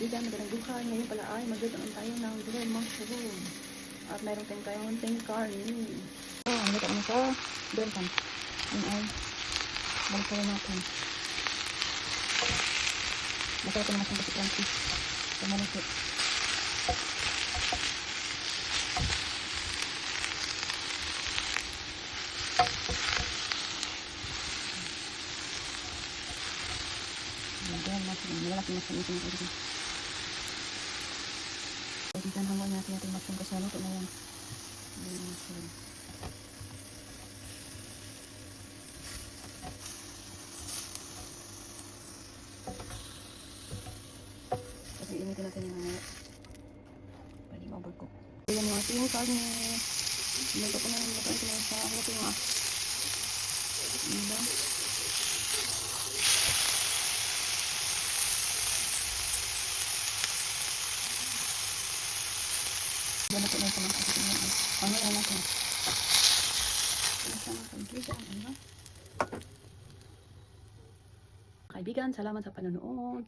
kaibigan, magandang buhay. Ngayon pala ay magdadaan tayo ng grilled mushroom. At meron tayong kaunting karne. Ang ito naman sa grilled pan. Ang ay balik natin. Masarap naman siyang kasi crunchy. Pumalit. Malaki mushroom ito ng ito. Kaibigan, hangon natin natin mushroom kasi ano ito na yan. Mushroom. Kasi initin natin yung mga pwede ma-overcook. Ayan yung ating karne. Ito ko na naman ito na sa halating ah. Diba? Ganito na ito mga kaibigan. Ano na natin? Kaibigan, salamat sa panonood.